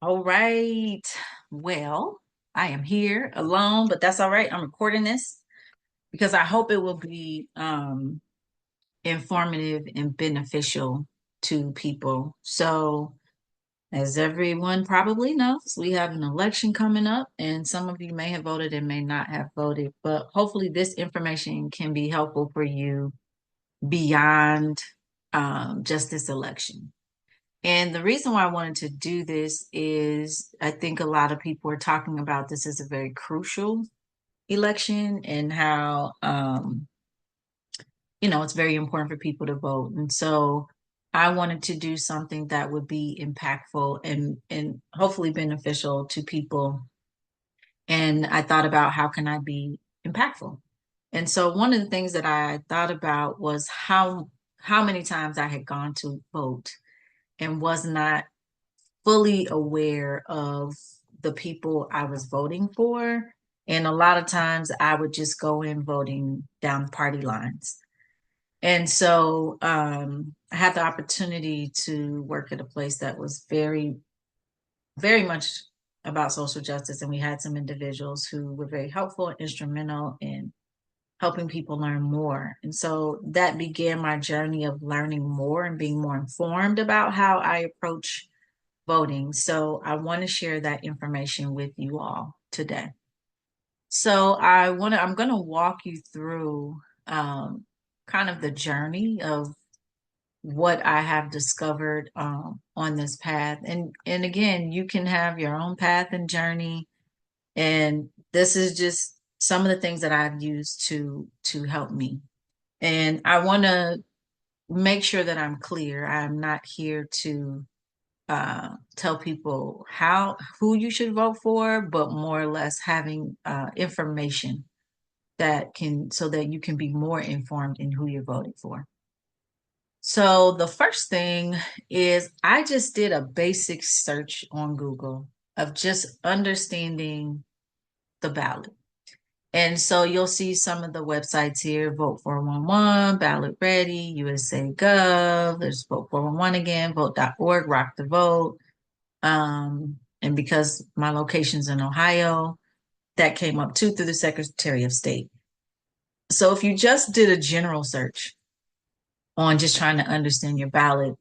All right. Well, I am here alone, but that's all right. I'm recording this because I hope it will be informative and beneficial to people. So, as everyone probably knows, we have an election coming up, and some of you may have voted and may not have voted, but hopefully, this information can be helpful for you beyond just this election. And the reason why I wanted to do this is I think a lot of people are talking about this as a very crucial election and how, it's very important for people to vote. And so I wanted to do something that would be impactful and hopefully beneficial to people. And I thought about how can I be impactful? And so one of the things that I thought about was how many times I had gone to vote and was not fully aware of the people I was voting for. And a lot of times I would just go in voting down party lines. And so I had the opportunity to work at a place that was very, very much about social justice. And we had some individuals who were very helpful and instrumental in helping people learn more. And so that began my journey of learning more and being more informed about how I approach voting. So I want to share that information with you all today. So I'm going to walk you through kind of the journey of what I have discovered on this path. And again, you can have your own path and journey. And this is just some of the things that I've used to help me. And I want to make sure that I'm clear. I'm not here to tell people who you should vote for, but more or less having information so that you can be more informed in who you're voting for. So the first thing is I just did a basic search on Google of just understanding the ballot. And so you'll see some of the websites here, Vote 411, Ballot Ready, USA Gov, there's Vote 411 again, vote.org, Rock the Vote. And because my location's in Ohio, that came up too through the Secretary of State. So if you just did a general search on just trying to understand your ballot,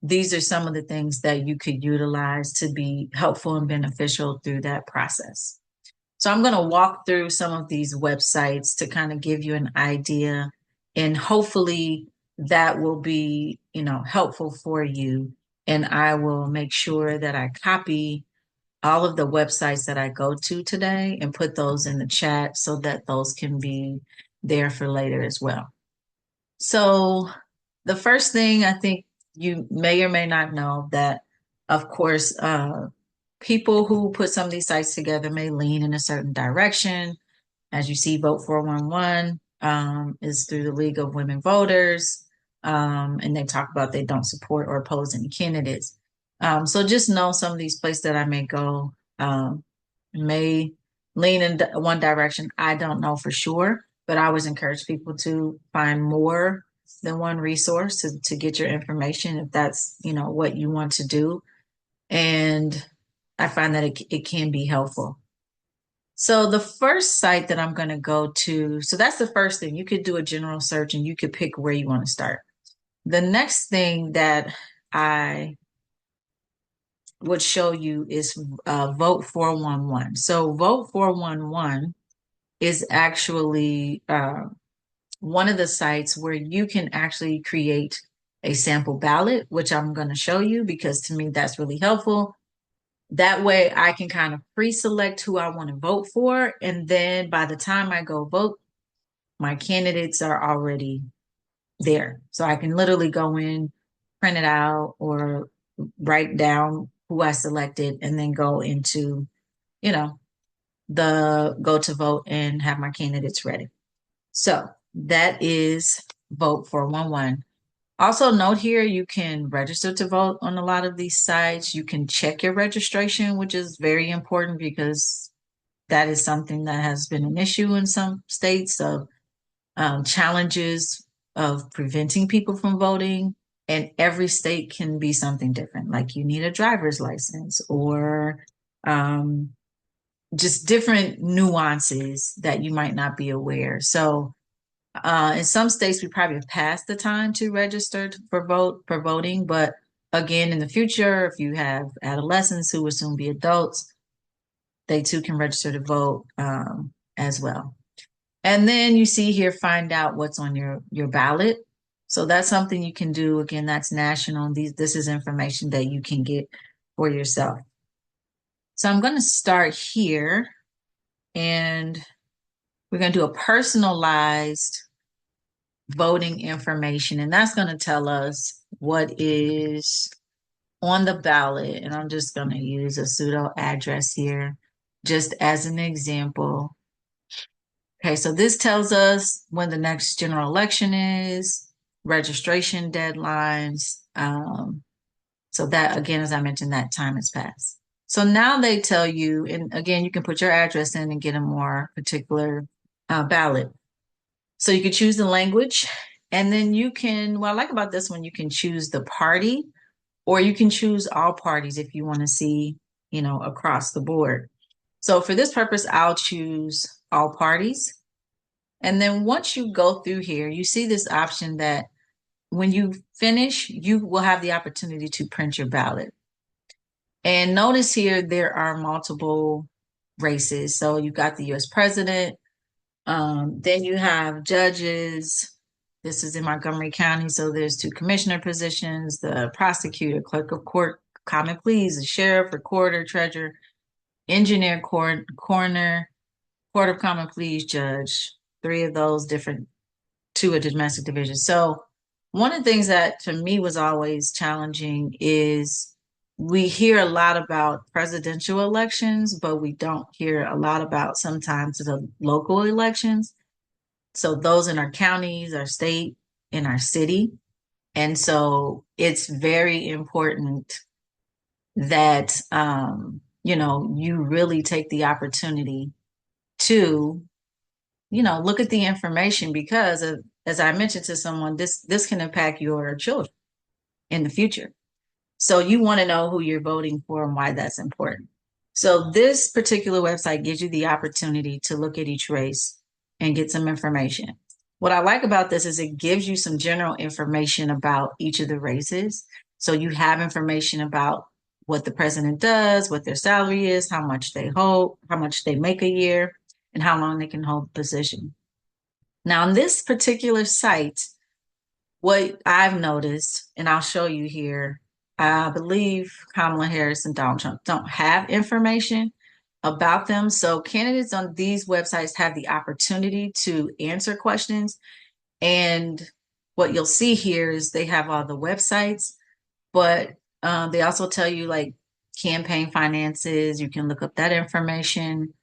these are some of the things that you could utilize to be helpful and beneficial through that process. So I'm going to walk through some of these websites to kind of give you an idea, and hopefully that will be, helpful for you. And I will make sure that I copy all of the websites that I go to today and put those in the chat so that those can be there for later as well. So the first thing I think you may or may not know that, of course, people who put some of these sites together may lean in a certain direction. As you see, Vote 411 is through the League of Women Voters, and they talk about they don't support or oppose any candidates. So just know some of these places that I may go may lean in one direction. I don't know for sure, but I always encourage people to find more than one resource to get your information if that's, what you want to do. And I find that it can be helpful. So the first site that I'm going to go to, so that's the first thing. You could do a general search and you could pick where you want to start. The next thing that I would show you is Vote 411. So Vote 411 is actually one of the sites where you can actually create a sample ballot, which I'm going to show you because to me that's really helpful. That way I can kind of pre-select who I want to vote for. And then by the time I go vote, my candidates are already there. So I can literally go in, print it out, or write down who I selected and then go into, the go to vote and have my candidates ready. So that is Vote 411. Also note here, you can register to vote on a lot of these sites. You can check your registration, which is very important because that is something that has been an issue in some states of challenges of preventing people from voting. And every state can be something different. Like you need a driver's license or um, just different nuances that you might not be aware. So in some states, we probably have passed the time to register for voting, but again, in the future, if you have adolescents who will soon be adults, they too can register to vote as well. And then you see here, find out what's on your ballot. So that's something you can do. Again, that's national. This is information that you can get for yourself. So I'm going to start here, and we're going to do a personalized voting information, and that's going to tell us what is on the ballot. And I'm just going to use a pseudo address here just as an example. Okay, so this tells us when the next general election is, registration deadlines. So that, again, as I mentioned, that time has passed. So now they tell you, and again, you can put your address in and get a more particular ballot. So you can choose the language, and then you can, what I like about this one, you can choose the party, or you can choose all parties if you want to see, across the board. So for this purpose, I'll choose all parties. And then once you go through here, you see this option that when you finish, you will have the opportunity to print your ballot. And notice here, there are multiple races. So you've got the US president, then you have judges. This is in Montgomery County. So there's 2 commissioner positions, the prosecutor, clerk of court, common pleas, the sheriff, recorder, treasurer, engineer, coroner, court of common pleas, judge. 3 of those different, 2 of domestic division. So one of the things that to me was always challenging is we hear a lot about presidential elections, but we don't hear a lot about sometimes the local elections. So those in our counties, our state, in our city. And so it's very important that, you really take the opportunity to, look at the information because as I mentioned to someone, this can impact your children in the future. So you want to know who you're voting for and why that's important. So this particular website gives you the opportunity to look at each race and get some information. What I like about this is it gives you some general information about each of the races. So you have information about what the president does, what their salary is, how much they hold, how much they make a year, and how long they can hold the position. Now, on this particular site, what I've noticed, and I'll show you here, I believe Kamala Harris and Donald Trump don't have information about them. So candidates on these websites have the opportunity to answer questions. And what you'll see here is they have all the websites, but they also tell you like campaign finances. You can look up that information.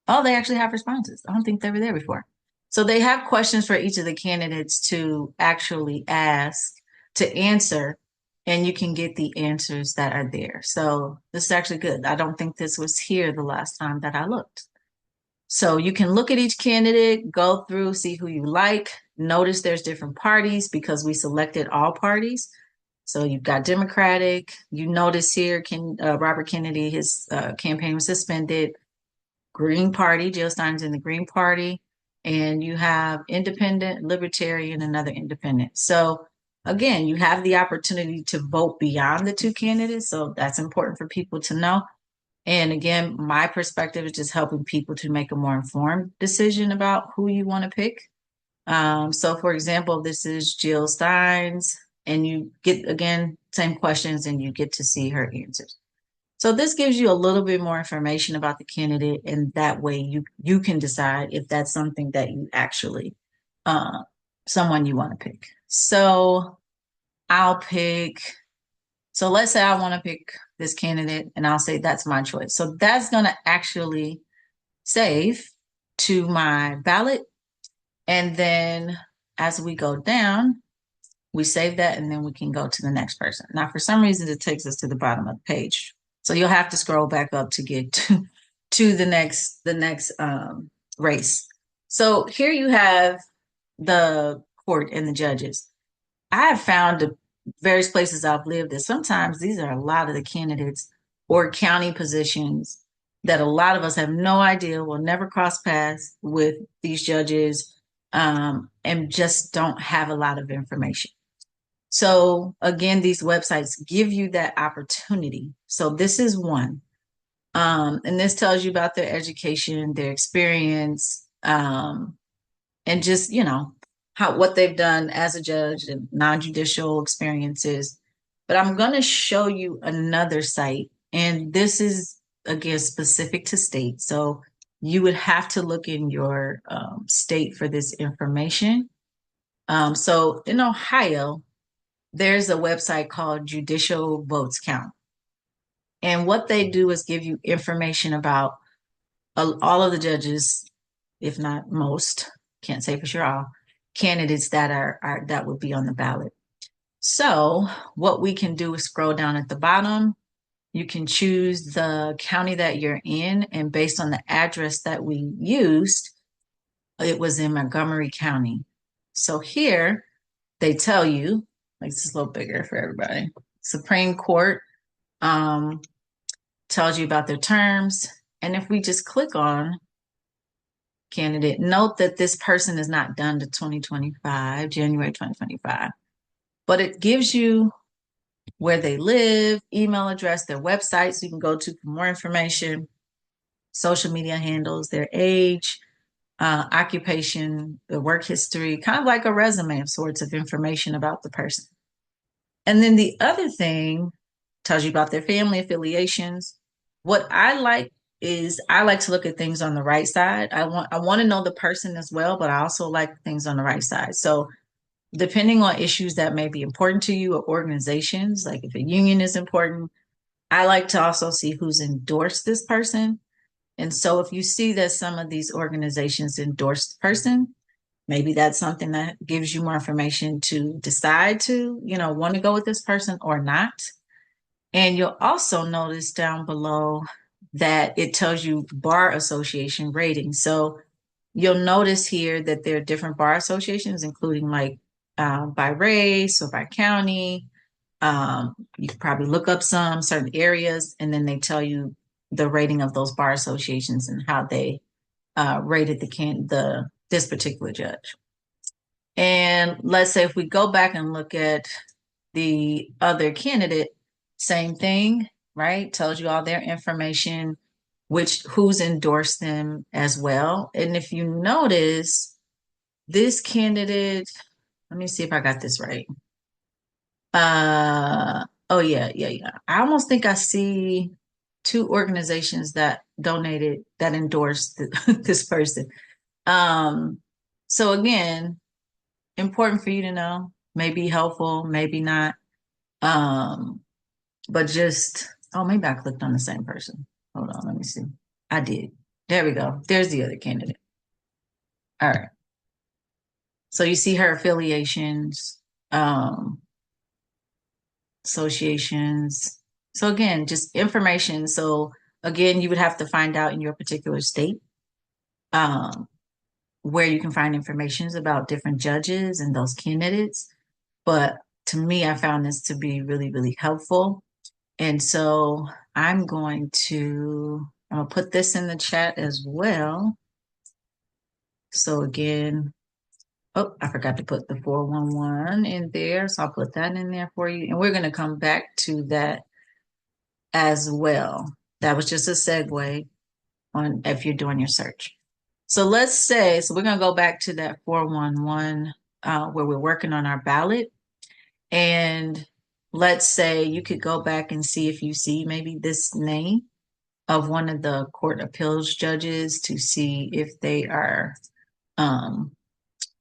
Oh, they actually have responses. I don't think they were there before. So they have questions for each of the candidates to actually ask, to answer, and you can get the answers that are there. So this is actually good. I don't think this was here the last time that I looked. So you can look at each candidate, go through, see who you like. Notice there's different parties because we selected all parties. So you've got Democratic. You notice here, Robert Kennedy, his campaign was suspended. Green Party, Jill Stein's in the Green Party, and you have independent, libertarian, another independent. So again, you have the opportunity to vote beyond the 2 candidates. So that's important for people to know. And again, my perspective is just helping people to make a more informed decision about who you want to pick. So for example, this is Jill Stein's, and you get, again, same questions and you get to see her answers. So this gives you a little bit more information about the candidate, and that way you can decide if that's something that you actually, someone you want to pick. So I'll pick, so let's say I want to pick this candidate and I'll say that's my choice. So that's going to actually save to my ballot. And then as we go down, we save that and then we can go to the next person. Now, for some reason, it takes us to the bottom of the page. So you'll have to scroll back up to get to the next race. So here you have the court and the judges. I have found the various places I've lived that sometimes these are a lot of the candidates or county positions that a lot of us have no idea, will never cross paths with these judges, and just don't have a lot of information. So again, these websites give you that opportunity. So this is one. And this tells you about their education, their experience, and just, how what they've done as a judge and non-judicial experiences. But I'm going to show you another site, and this is again specific to state. So you would have to look in your state for this information. So in Ohio, there's a website called Judicial Votes Count. And what they do is give you information about all of the judges, if not most, can't say for sure all, candidates that are that would be on the ballot. So what we can do is scroll down at the bottom. You can choose the county that you're in, and based on the address that we used, it was in Montgomery County. So here they tell you, like this is a little bigger for everybody. Supreme Court tells you about their terms. And if we just click on candidate, note that this person is not done to 2025, January 2025, but it gives you where they live, email address, their websites you can go to for more information, social media handles, their age, occupation, their work history, kind of like a resume of sorts of information about the person. And then the other thing tells you about their family affiliations. What I like is I like to look at things on the right side. I want to know the person as well, but I also like things on the right side. So depending on issues that may be important to you or organizations, like if a union is important, I like to also see who's endorsed this person. And so if you see that some of these organizations endorse the person, maybe that's something that gives you more information to decide to, want to go with this person or not. And you'll also notice down below that it tells you bar association ratings. So you'll notice here that there are different bar associations, including like by race or by county. You could probably look up some certain areas, and then they tell you the rating of those bar associations and how they rated the this particular judge. And let's say if we go back and look at the other candidate, same thing, right? Tells you all their information, who's endorsed them as well. And if you notice, this candidate, let me see if I got this right. Oh yeah. I almost think I see two organizations that donated that endorsed this person. Um, so again, important for you to know, may be helpful, maybe not. Um, but just, oh, maybe I clicked on the same person. Hold on, let me see. I did. There we go. There's the other candidate. All right. So you see her affiliations, associations. So again, just information. So again, you would have to find out in your particular state um, where you can find information about different judges and those candidates. But to me, I found this to be really, really helpful. And so I'm going to put this in the chat as well. So again, oh, I forgot to put the 411 in there. So I'll put that in there for you. And we're going to come back to that as well. That was just a segue on if you're doing your search. So let's say, so we're going to go back to that 411 where we're working on our ballot. And let's say you could go back and see if you see maybe this name of one of the court appeals judges to see if they are on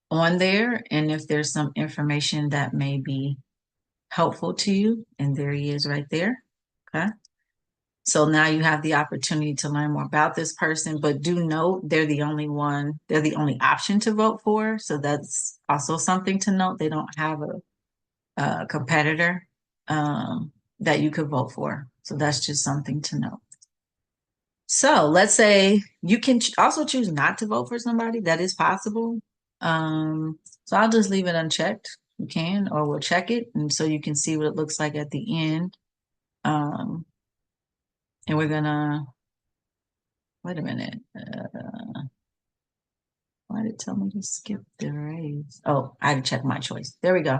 there and if there's some information that may be helpful to you. And there he is right there. Okay. So now you have the opportunity to learn more about this person, but do note they're the only option to vote for. So that's also something to note. They don't have a competitor that you could vote for. So that's just something to note. So let's say you can also choose not to vote for somebody. That is possible. So I'll just leave it unchecked. you can, or we'll check it. And so you can see what it looks like at the end. Um, and we're gonna, wait a minute. Why did it tell me to skip the race? Oh, I had to check my choice. There we go.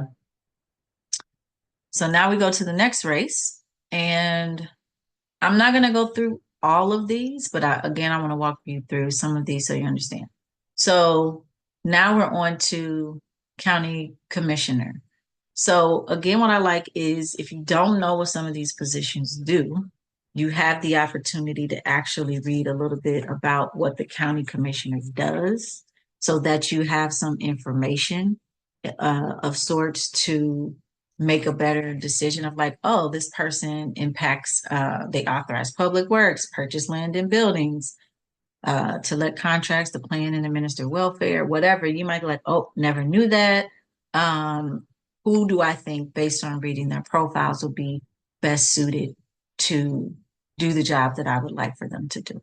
So now we go to the next race. And I'm not going to go through all of these, but again, I want to walk you through some of these so you understand. So now we're on to county commissioner. So again, what I like is if you don't know what some of these positions do, you have the opportunity to actually read a little bit about what the county commissioner does so that you have some information of sorts to make a better decision of like, oh, this person impacts, they authorize public works, purchase land and buildings, to let contracts, to plan and administer welfare, whatever. You might be like, oh, never knew that. Who do I think, based on reading their profiles, will be best suited to do the job that I would like for them to do?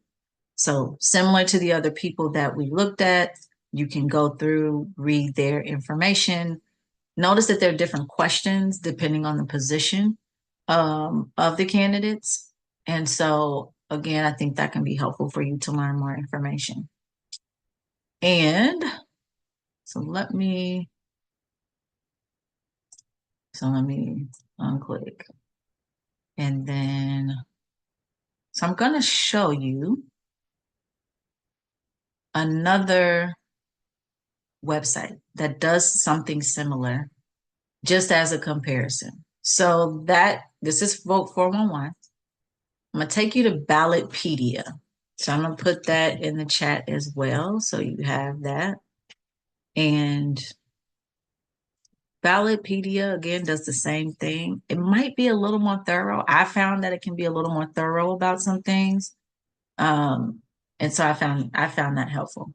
So, similar to the other people that we looked at, you can go through, read their information. Notice that there are different questions depending on the position of the candidates. And so, again, I think that can be helpful for you to learn more information. And so let me unclick. And then, so I'm going to show you another website that does something similar, just as a comparison. So this is Vote 411. I'm going to take you to Ballotpedia. So I'm going to put that in the chat as well. So you have that. And Ballotpedia, again, does the same thing. It might be a little more thorough. I found that it can be a little more thorough about some things. And so I found that helpful.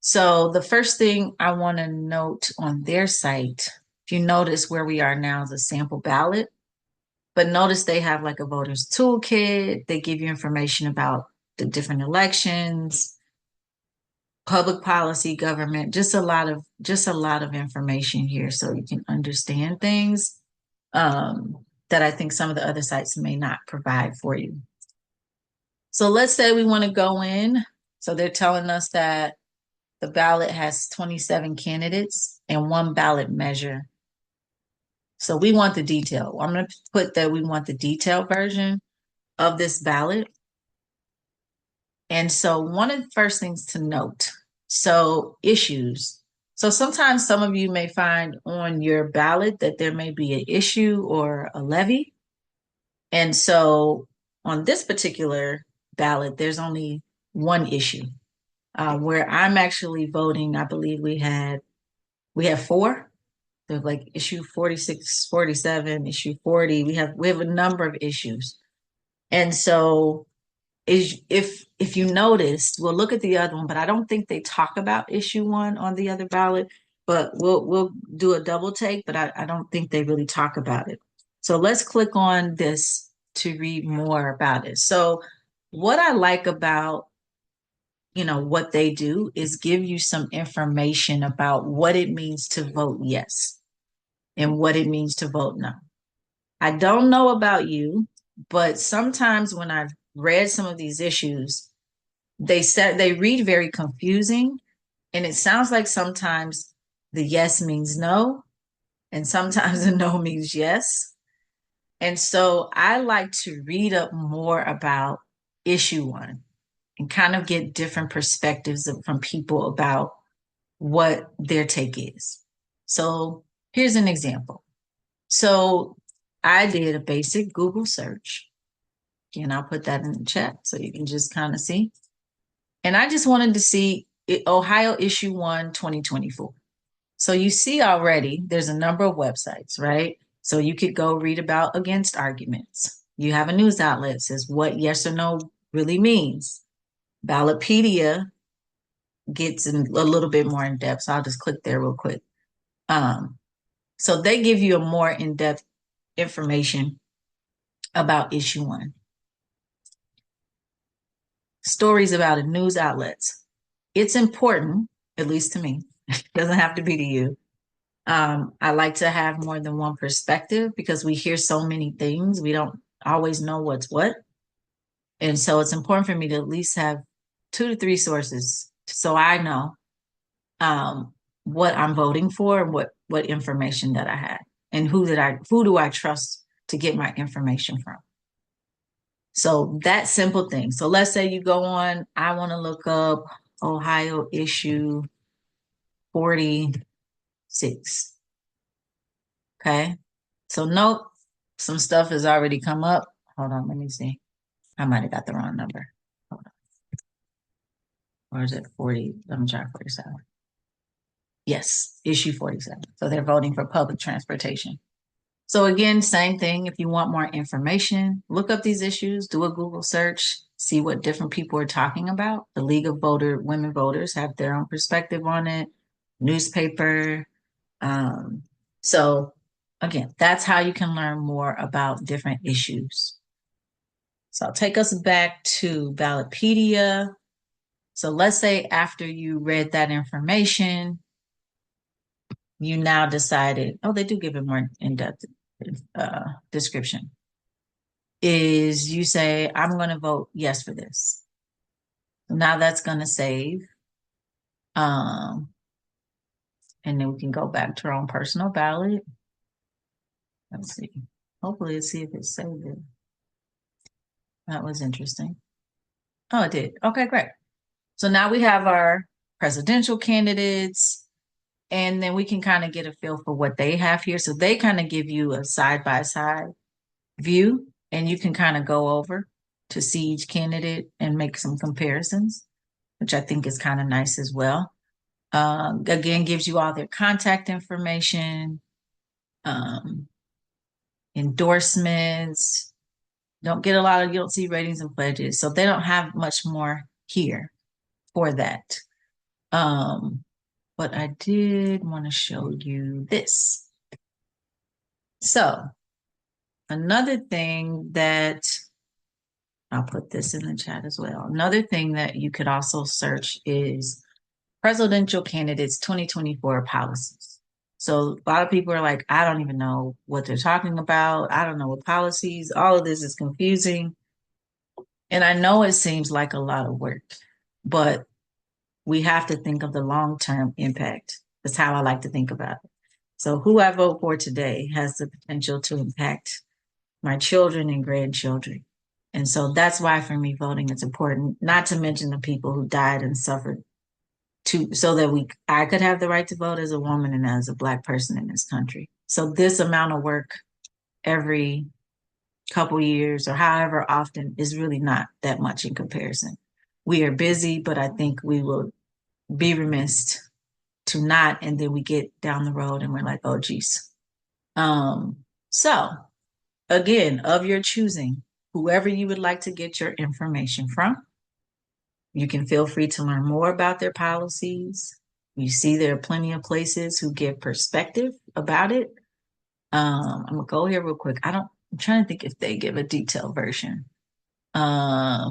So the first thing I want to note on their site, if you notice where we are now is a sample ballot, but notice they have like a voter's toolkit. They give you information about the different elections, public policy, government, just a lot of information here so you can understand things that I think some of the other sites may not provide for you. So let's say we want to go in. So they're telling us that the ballot has 27 candidates and one ballot measure. So we want the detail. I'm going to put that we want the detailed version of this ballot. And so one of the first things to note, so issues. So sometimes some of you may find on your ballot that there may be an issue or a levy. And so on this particular ballot, there's only one issue. Where I'm actually voting, I believe we have four. There's like issue 46, 47, issue 40. We have a number of issues. And so if you noticed, we'll look at the other one, but I don't think they talk about issue one on the other ballot, but we'll do a double take, but I don't think they really talk about it. So let's click on this to read more about it. So what I like about what they do is give you some information about what it means to vote yes and what it means to vote no. I don't know about you, but sometimes when I've read some of these issues, they read very confusing, and it sounds like sometimes the yes means no, and sometimes the no means yes. And so I like to read up more about issue one and kind of get different perspectives from people about what their take is. So here's an example. So I did a basic Google search. Again, I'll put that in the chat so you can just kind of see. And I just wanted to see Ohio issue 1, 2024. So you see already there's a number of websites, right? So you could go read about against arguments. You have a news outlet that says what yes or no really means. Ballotpedia gets a little bit more in depth. So I'll just click there real quick. So they give you a more in-depth information about issue one. Stories about it, news outlets. It's important, at least to me, it doesn't have to be to you, I like to have more than one perspective because we hear so many things. We don't always know what's what. And so it's important for me to at least have 2 to 3 sources so I know um, what I'm voting for and what information that I have and who do I trust to get my information from. So that simple thing. So let's say you go on, I want to look up Ohio issue 46. Okay. So nope, some stuff has already come up. Hold on, let me see. I might have got the wrong number. Hold on. Or is it 40? Let me try 47. Yes, issue 47. So they're voting for public transportation. So again, same thing. If you want more information, look up these issues, do a Google search, see what different people are talking about. The League of Women Voters have their own perspective on it, newspaper. Um, so again, that's how you can learn more about different issues. So I'll take us back to Ballotpedia. So let's say after you read that information, you now decided, oh, they do give a more in-depth description, is you say, I'm going to vote yes for this. Now that's going to save. Um, and then we can go back to our own personal ballot. Let's see. Hopefully, let's see if it saved it. That was interesting. Oh, it did. Okay, great. So now we have our presidential candidates, and then we can kind of get a feel for what they have here. So they kind of give you a side-by-side view, and you can kind of go over to see each candidate and make some comparisons, which I think is kind of nice as well. Again, gives you all their contact information, um, endorsements. Don't get a lot of, you don't see ratings and pledges. So they don't have much more here for that. But I did want to show you this. So another thing that I'll put this in the chat as well. Another thing that you could also search is presidential candidates 2024 policies. So a lot of people are like, I don't even know what they're talking about. I don't know what policies. All of this is confusing. And I know it seems like a lot of work, but we have to think of the long-term impact. That's how I like to think about it. So who I vote for today has the potential to impact my children and grandchildren. And so that's why for me voting is important, not to mention the people who died and suffered so that I could have the right to vote as a woman and as a Black person in this country. So this amount of work every couple years or however often is really not that much in comparison. We are busy, but I think we will be remiss to not, and then we get down the road and we're like, oh geez. So again, of your choosing, whoever you would like to get your information from, you can feel free to learn more about their policies. You see there are plenty of places who give perspective about it. I'm gonna go here real quick. I'm trying to think if they give a detailed version. I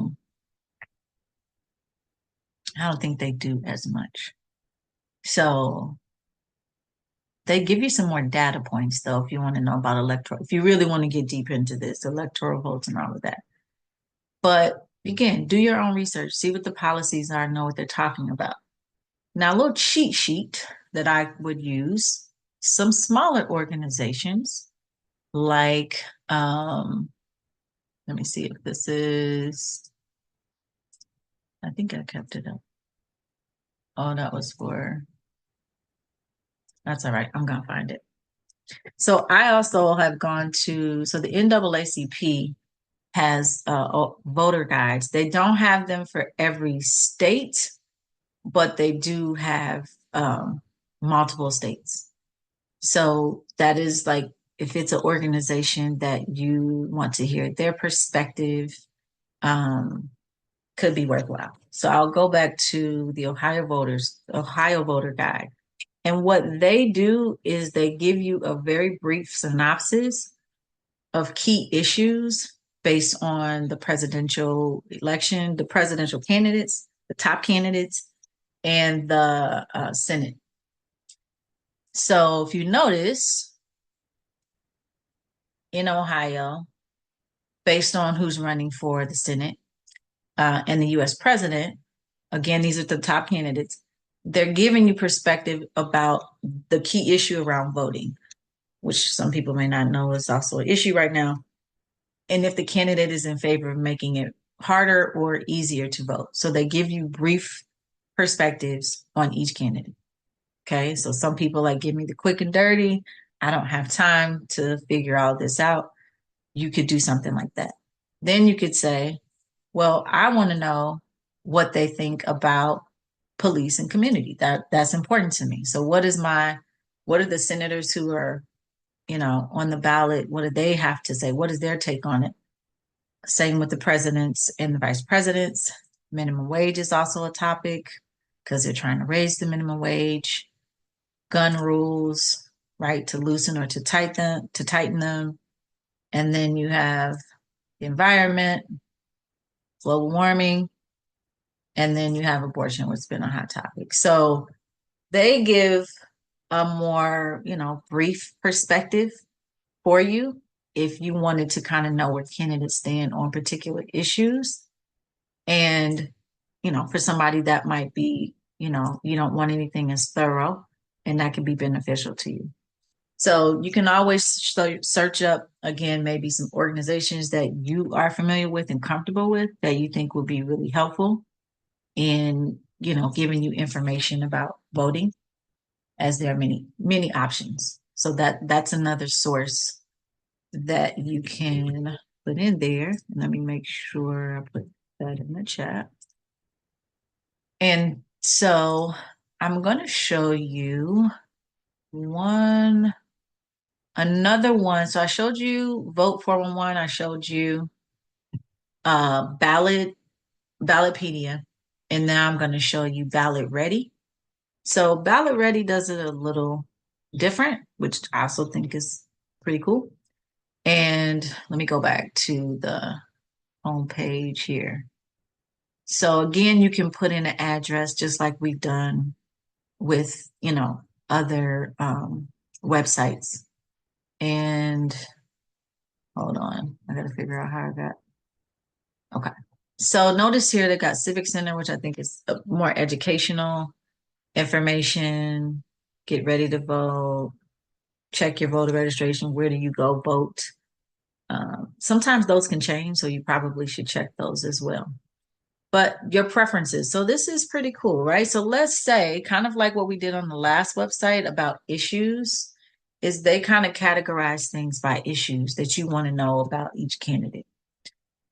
don't think they do as much. So they give you some more data points though, if you want to know about electoral, if you really want to get deep into this, electoral votes and all of that. But again, do your own research, see what the policies are, know what they're talking about. Now, a little cheat sheet that I would use, some smaller organizations like, let me see if this is, I think I kept it up. Oh, that was that's all right. I'm going to find it. So I also have gone so the NAACP has voter guides. They don't have them for every state, but they do have multiple states. So that is like, if it's an organization that you want to hear their perspective, could be worthwhile. So I'll go back to the Ohio Voter Guide. And what they do is they give you a very brief synopsis of key issues based on the presidential election, the presidential candidates, the top candidates, and the Senate. So if you notice in Ohio, based on who's running for the Senate and the US president, again, these are the top candidates. They're giving you perspective about the key issue around voting, which some people may not know is also an issue right now. And if the candidate is in favor of making it harder or easier to vote. So they give you brief perspectives on each candidate. Okay. So some people like give me the quick and dirty. I don't have time to figure all this out. You could do something like that. Then you could say, well, I want to know what they think about police and community. That's important to me. So what are the senators who are, on the ballot? What do they have to say? What is their take on it? Same with the presidents and the vice presidents. Minimum wage is also a topic because they're trying to raise the minimum wage. Gun rules, right, to loosen or to tighten them. And then you have the environment, global warming, and then you have abortion, which has been a hot topic. So they give a more, brief perspective for you if you wanted to kind of know where candidates stand on particular issues. And, for somebody that might be, you don't want anything as thorough, and that can be beneficial to you. So you can always search up, again, maybe some organizations that you are familiar with and comfortable with that you think will be really helpful in, giving you information about voting, as there are many, many options. So that's another source that you can put in there. Let me make sure I put that in the chat. And so I'm going to show you another one. So I showed you Vote 411. I showed you Ballotpedia. And now I'm going to show you Ballot Ready. So Ballot Ready does it a little different, which I also think is pretty cool. And let me go back to the home page here. So again, you can put in an address just like we've done with, other websites. And hold on, I got to figure out how I got. Okay. So notice here they got Civic Center, which I think is more educational information. Get ready to vote. Check your voter registration. Where do you go vote? Sometimes those can change, so you probably should check those as well. But your preferences. So this is pretty cool, right? So let's say, kind of like what we did on the last website about issues, is they kind of categorize things by issues that you want to know about each candidate.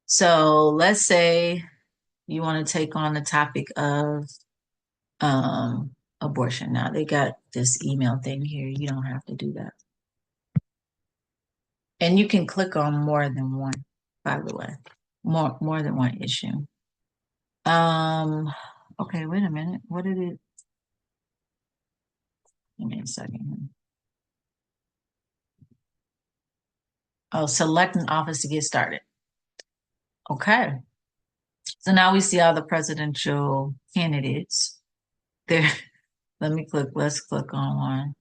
So let's say you want to take on the topic of abortion. Now they got this email thing here. You don't have to do that. And you can click on more than one, by the way, more than one issue. Okay, wait a minute. What did it? Give me a second. Oh, select an office to get started. Okay. So now we see all the presidential candidates there. Let's click on one.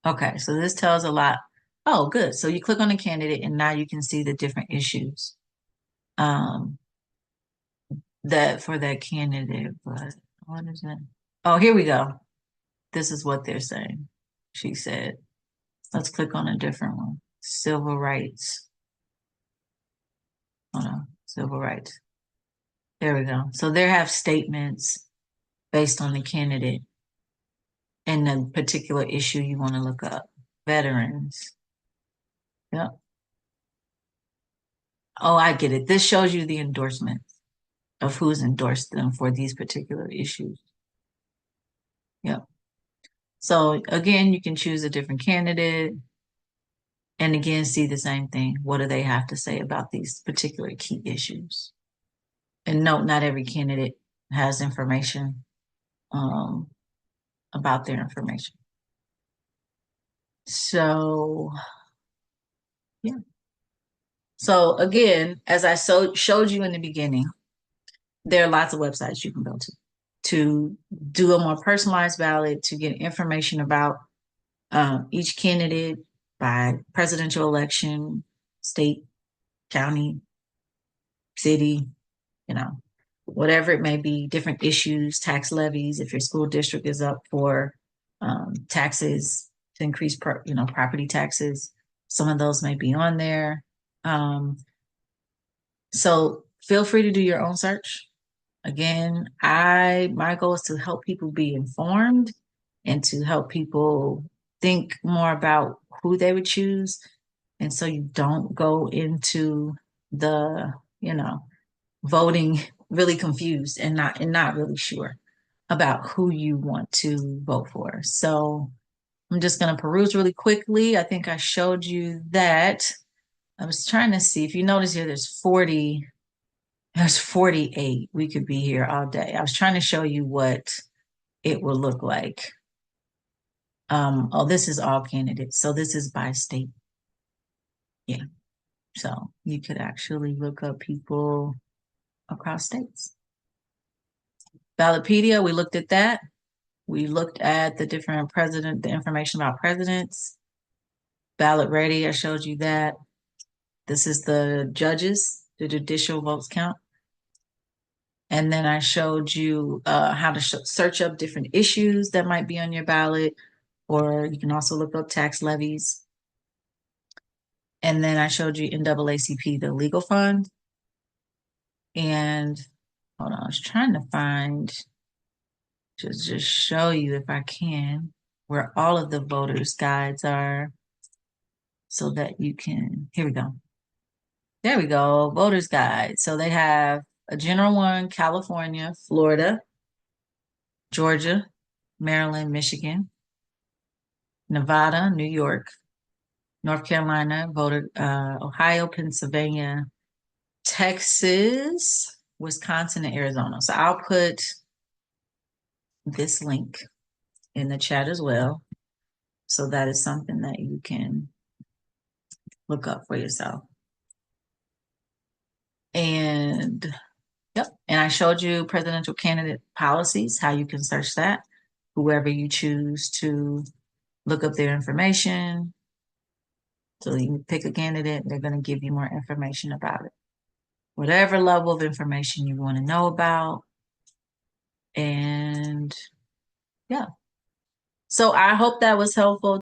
Okay, so this tells a lot. Oh, good. So you click on the candidate and now you can see the different issues um that for that candidate. But what is it? Oh, here we go. This is what they're saying. She said, let's click on a different one. Civil rights. Hold on. Civil rights. There we go. So they have statements based on the candidate and the particular issue you want to look up. Veterans. Yep. Oh, I get it. This shows you the endorsement of who's endorsed them for these particular issues. Yep. So again, you can choose a different candidate and again see the same thing. What do they have to say about these particular key issues? And note, not every candidate has information about their information. So, yeah. So again, as I showed you in the beginning, there are lots of websites you can go to do a more personalized ballot, to get information about Each candidate by presidential election, state, county, city, you know, whatever it may be, different issues, tax levies, if your school district is up for taxes to increase, property taxes, some of those may be on there. Um, so feel free to do your own search. Again, my goal is to help people be informed and to help people think more about who they would choose. And so you don't go into the, you know, voting really confused and not really sure about who you want to vote for. So I'm just going to peruse really quickly. I think I showed you that. I was trying to see if you notice here, there's 48. We could be here all day. I was trying to show you what it will look like. Oh, this is all candidates. So this is by state. Yeah. So you could actually look up people across states. Ballotpedia, we looked at that. We looked at the information about presidents. Ballot Ready, I showed you that. This is the judges, the judicial votes count. And then I showed you how to search up different issues that might be on your ballot, or you can also look up tax levies. And then I showed you NAACP, the legal fund. And hold on, I was trying to find, just show you if I can, where all of the voters' guides are so that you can, here we go. There we go, voters' guide. So they have a general one, California, Florida, Georgia, Maryland, Michigan, Nevada, New York, North Carolina, voted Ohio, Pennsylvania, Texas, Wisconsin, and Arizona. So I'll put this link in the chat as well. So that is something that you can look up for yourself. And yep, and I showed you presidential candidate policies, how you can search that, whoever you choose to look up their information. So you can pick a candidate, they're going to give you more information about it. Whatever level of information you want to know about. And yeah. So I hope that was helpful.